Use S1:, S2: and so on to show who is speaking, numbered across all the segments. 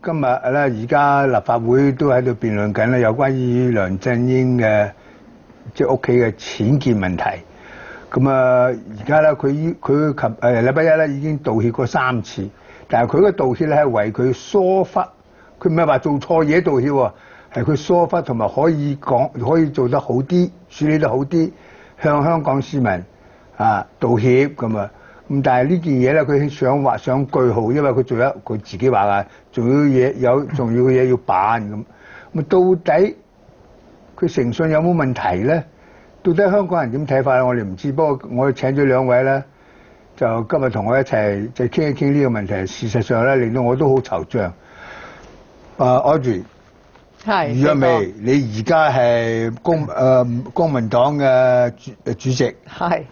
S1: 今日咧，而家立法會都喺度辯論緊咧，有關於梁振英嘅即係屋企嘅僭建問題。咁啊，而家咧佢禮拜一咧已經道歉過3次，但係佢嘅道歉咧係為佢疏忽，佢唔係話做錯嘢道歉喎，係佢疏忽同埋可以做得好啲，處理得好啲，向香港市民道歉咁啊。咁但係呢件嘢咧，佢想畫上句號，因為佢做咗佢自己話㗎，仲要重要嘅嘢要辦咁。咁到底佢誠信有冇問題咧？到底香港人點睇法咧？我哋唔知。不過我請咗2位咧，就今日同我一齊就傾一傾呢個問題。事實上咧，令到我都好惆悵。Audrey， 係余若薇，你而家係公民黨嘅主席。係。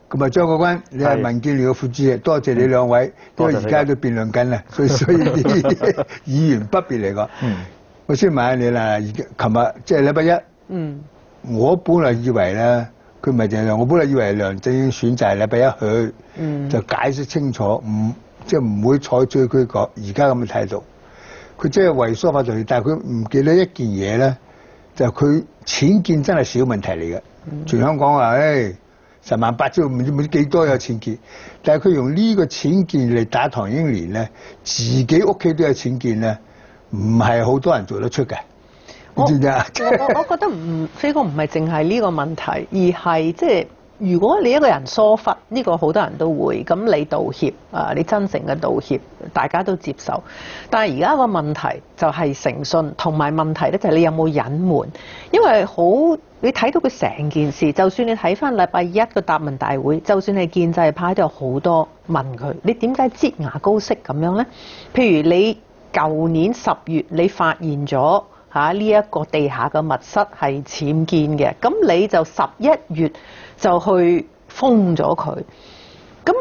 S1: 咁啊，張國軍，你係民建聯嘅副主席，多謝你2位，因為而家都辯論緊啦，所以啲議員不便嚟講。我先問下你啦，琴日即係禮拜一，我本來以為咧，佢咪就係我本來以為梁振英選擇禮拜一去，就解釋清楚，即係唔會採取佢而家咁嘅態度。佢即係為疏忽道歉，但係佢唔記得一件嘢咧，就係佢僭建真係小問題嚟嘅，全香港話10萬8千唔知幾多有僭建，但係佢用呢個僭建嚟打唐英年咧，自己屋企都有僭建咧，唔係好多人做得出嘅，你知唔知啊？
S2: 我覺得飛哥唔係淨係呢個問題，而係即係如果你一個人疏忽，呢個好多人都會，咁你道歉你真誠嘅道歉，大家都接受。但係而家個問題就係誠信，同埋問題咧就係你有冇隱瞞，因為你睇到佢成件事，就算你睇翻禮拜一個答問大會，就算係建制派都有好多問佢，你點解擠牙膏式咁樣呢？譬如你舊年10月你發現咗呢一個地下嘅密室係僭建嘅，咁你就11月就去封咗佢。咁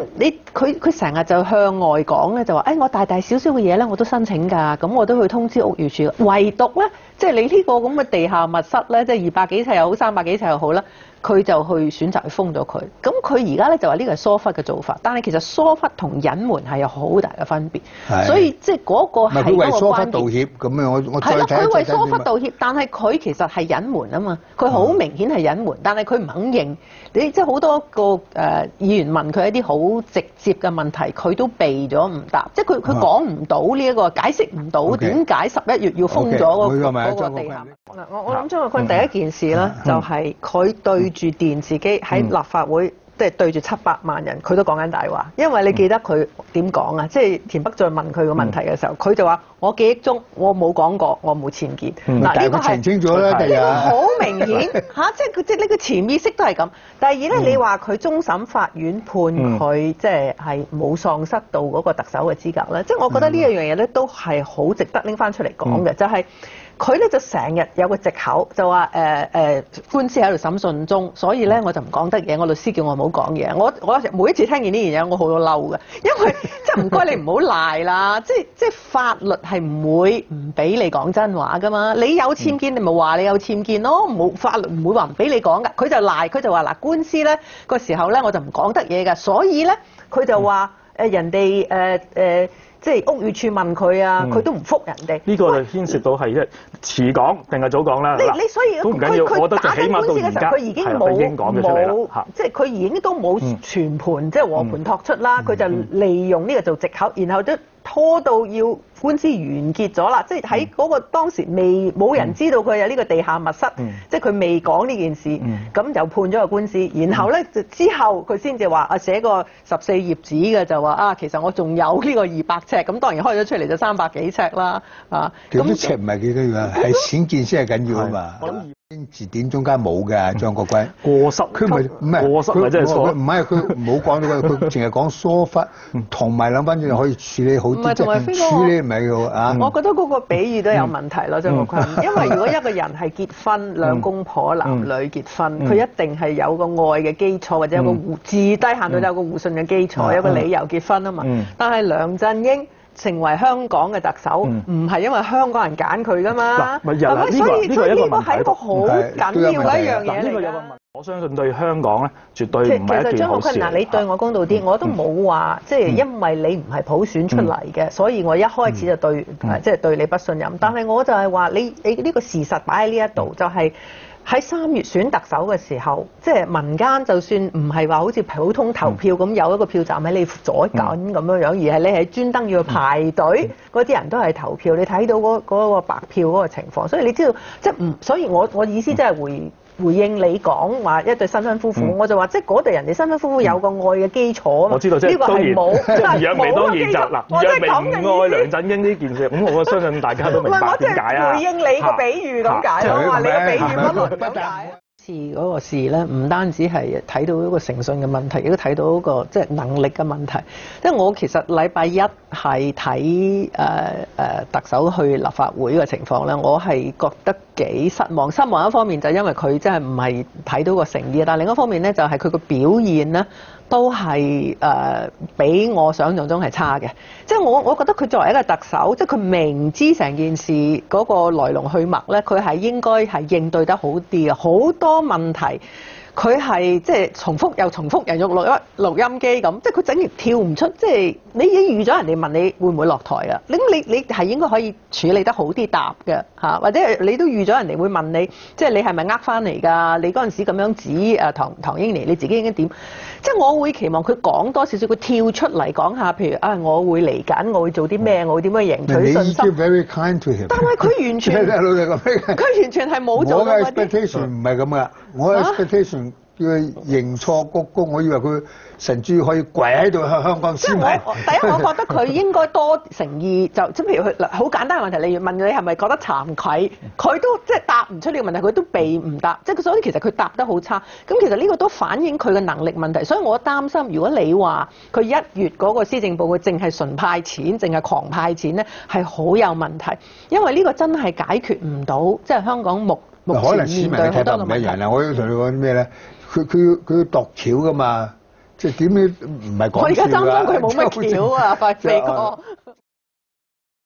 S2: 佢成日就向外講咧，就話我大大小小嘅嘢咧，我都申請㗎，咁我都去通知屋宇署。唯獨咧，即係你呢個咁嘅地下密室咧，即係200幾尺又好，300幾尺又好啦，佢就去選擇去封咗佢。咁佢而家咧就話呢個係疏忽嘅做法，但係其實疏忽同隱瞞係有好大嘅分別。所以即係嗰個係嗰個關鍵。
S1: 佢為疏忽道歉咁樣，我再睇一睇。
S2: 佢為疏忽道歉，但係佢其實係隱瞞啊嘛，佢好明顯係隱瞞，但係佢唔肯認。你即係好多個議員問佢一啲好直接嘅問題，佢都避咗唔答，即係佢講唔到呢一個解釋唔到點解11月要封咗嗰個地下。我諗張國軍第一件事咧，就係佢對住電視機喺立法會。即係對住700萬人，佢都講緊大話。因為你記得佢點講啊？即係田北俊問佢個問題嘅時候，佢就話：我記憶中我冇講過，我冇僭建。
S1: 嗱，呢個澄清咗啦，
S2: 呢個好明顯嚇，即係呢個潛意識都係咁。第二咧，你話佢終審法院判佢即係冇喪失到嗰個特首嘅資格咧，即係我覺得呢一樣嘢咧都係好值得拎翻出嚟講嘅，就係。佢咧就成日有個藉口，就話官司喺度審訊中，所以咧我就唔講得嘢。我律師叫我唔好講嘢。我每一次聽見呢樣嘢，我好嬲嘅，因為即係唔該你唔好賴啦。即係法律係唔會唔俾你講真話噶嘛。你有僭建，你咪話你有僭建咯。冇法律唔會話唔俾你講噶。佢就賴，佢就話嗱，官司咧個時候咧我就唔講得嘢㗎，所以咧佢就話人哋即係屋宇署問佢啊，佢都唔覆人哋。
S3: 呢個就牽涉到係遲講定係早講啦。
S2: 你所以
S3: 都唔緊要，我覺得就起碼到而家
S2: 佢已經冇即係佢已經都冇全盤即係和盤托出啦。佢就利用呢個做藉口，然後都拖到要官司完結咗啦。即係喺嗰個當時冇人知道佢有呢個地下密室，即係佢未講呢件事，咁就判咗個官司。然後咧之後佢先至話寫個14頁紙嘅就話其實我仲有呢個200尺，咁當然開咗出嚟就300幾尺啦。
S1: 咁尺唔係幾緊要啊，係僭建先係緊要啊嘛。英字典中間冇嘅，張國軍
S3: 過失，
S1: 佢唔係
S3: 過失咪真係錯？
S1: 唔係佢冇講到佢淨係講疏忽，同埋諗翻轉可以處理好啲，即係處理唔係嘅啊。
S2: 我覺得嗰個比喻都有問題咯，張國軍，因為如果一個人係結婚，兩公婆男女結婚，佢一定係有個愛嘅基礎，或者有個至低限度有個互信嘅基礎，有個理由結婚啊嘛。但係梁振英成為香港嘅特首，唔係因為香港人揀佢㗎嘛，係咪？所以呢個係一個好緊要嘅一樣嘢嚟㗎。
S3: 我相信對香港咧，絕對唔係一件好事。
S2: 其實張學坤，你對我公道啲，我都冇話即係因為你唔係普選出嚟嘅，所以我一開始就對即係對你不信任。但係我就係話你呢個事實擺喺呢一度，就係喺3月選特首嘅時候，即係民間就算唔係話好似普通投票咁有一個票站喺你左近咁樣樣，而係你係專登要去排隊，嗰啲人都係投票。你睇到嗰個白票嗰個情況，所以你知道即係唔，所以我意思即係回應你講話一對新婚夫婦，我就話即係嗰對人哋新婚夫婦有個愛嘅基礎啊嘛。
S3: 我知道，即係
S2: 呢個係冇，
S3: 即係余若薇當然就嗱，余若薇唔愛梁
S2: 意思
S3: 振英呢件事，咁我相信大家都明白點解啊。
S2: 回應你個比喻咁解咯，話你個比喻不解。次嗰個事咧，唔單止係睇到一個誠信嘅問題，亦都睇到一個即係能力嘅問題。即係我其實禮拜一係睇特首去立法會嘅情況咧，我係覺得幾失望。失望一方面就因為佢真係唔係睇到個誠意，但另一方面咧就係佢個表現咧都係比我想象中係差嘅。即係我覺得佢作為一個特首，即係佢明知成件事嗰個來龍去脈咧，佢係應該係應對得好啲嘅，好多問題。佢係即係重複又重複，人肉錄音機咁，即係佢整完跳唔出，即係你已經預咗人哋問你會唔會落台啊？你係應該可以處理得好啲答嘅嚇，或者你都預咗人哋會問你，即係你係咪呃翻嚟㗎？你嗰陣時咁樣指唐英年，你自己應該點？即係我會期望佢講多少少，佢跳出嚟講下，譬如我會嚟緊，我會做啲咩，我會點樣贏取信心。
S1: very kind to him。
S2: 但係佢完全佢完全係冇做到嗰啲。
S1: 我嘅 expectation 唔係咁噶，我嘅 expectation 叫佢認錯鞠躬，我以為佢神豬可以跪喺度向香港先係。
S2: 第一，我覺得佢應該多誠意，就即係譬如佢好簡單嘅問題，例如問你係咪覺得慚愧，佢都即係答唔出呢個問題，佢都避唔答，即係所以其實佢答得好差。咁其實呢個都反映佢嘅能力問題，所以我擔心如果你話佢1月嗰個施政報告淨係純派錢，淨係狂派錢咧，係好有問題，因為呢個真係解決唔到即係香港目前面對好多嘅問題。可能市民睇法唔一樣啦，我要同你講啲咩咧？佢要度橋噶嘛，即係點都唔係講笑㗎。我而家擔心佢冇乜橋啊，快飛哥。